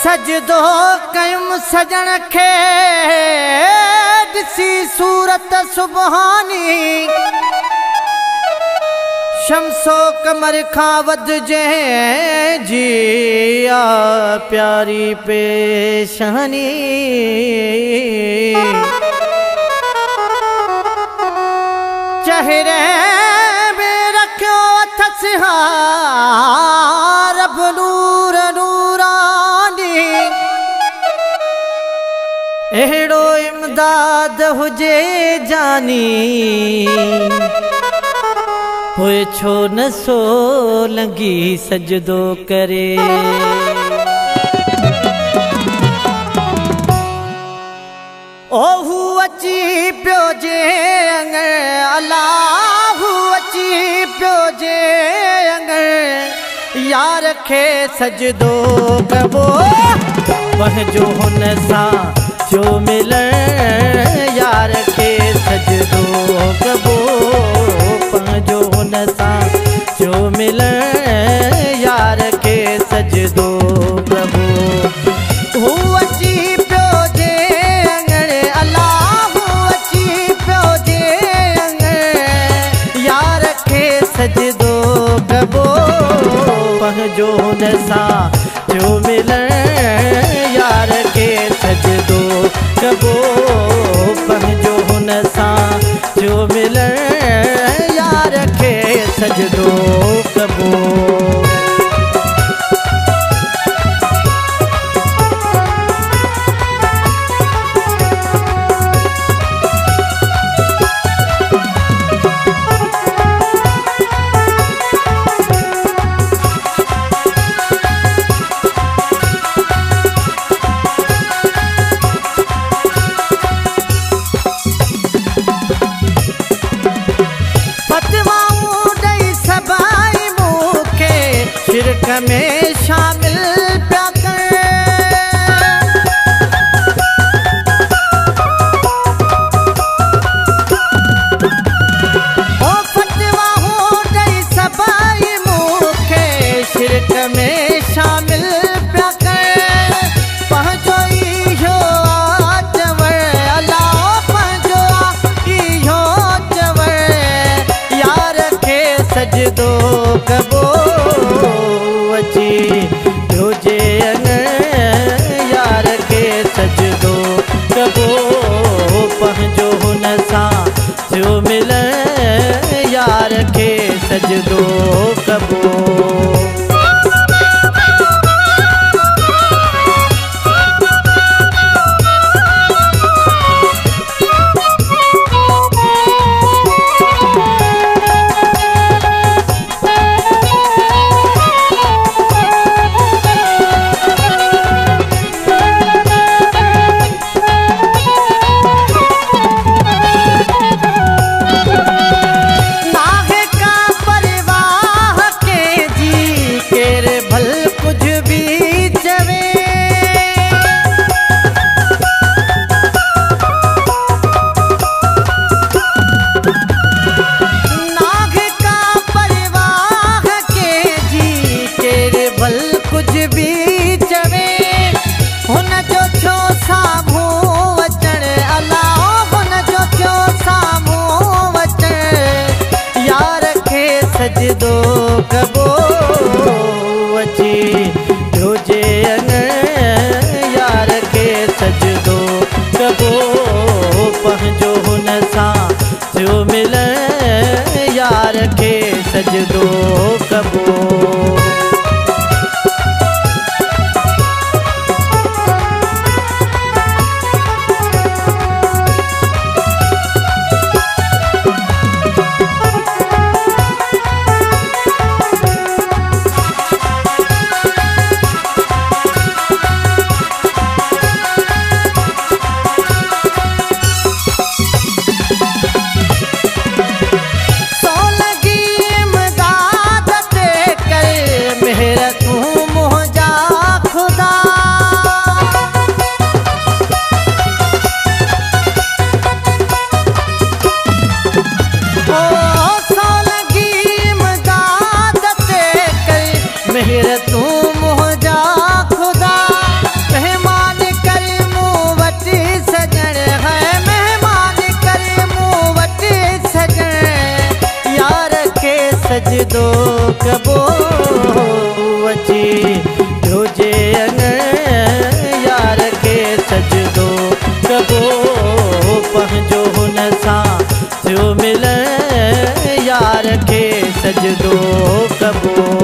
सजदो कयुम सजन खे ॾिसी सूरत सुबहानी शमसो कमर खां वधजे जिया प्यारी पेशानी चेहरे में रखियो अथस रब नूर नूरानी एड़ो इमदाद हुजे जानी होए छो न सो लगी सजदो करे ओहू अची पियो जे अंगर अल्लाहू अची पियो जे अंगर यार खे सजदो कबो वहजो हुन सां जो मिलण यार खे सजदो कबो पंहिंजो हुन सां जो मिलण यार खे सजदो कबो हू अची पियो जे अंगर अल्लाहू अची पियो जे अंगर यार खे सजदो कबो पंहिंजो हुन सां जो मिलण यार खे सजदो कबो पंहिंजो हुन सां जो मिलण यार खे सजदो कबो शिरक में शामिल प्या कर ओ फतवा हो दई सबाई मुखे शिरक में शामिल प्या कर पंहिंजो इहो चवर अल्लाह पंहिंजो इहो चवर यार खे सजदो कबो अची पियो जे अंगर यार खे सजदो कबो पंहिंजो हुन सां जो मिलण यार खे सजदो कबो सजदो कबो अची पियो जे अंगर यार खे सजदो कबो पंहिंजो हुन सां जो मिलण यार खे सजदो कबो मेहर तू मुझा खुदा सां थियो मिलन यार खे सजदो कबो।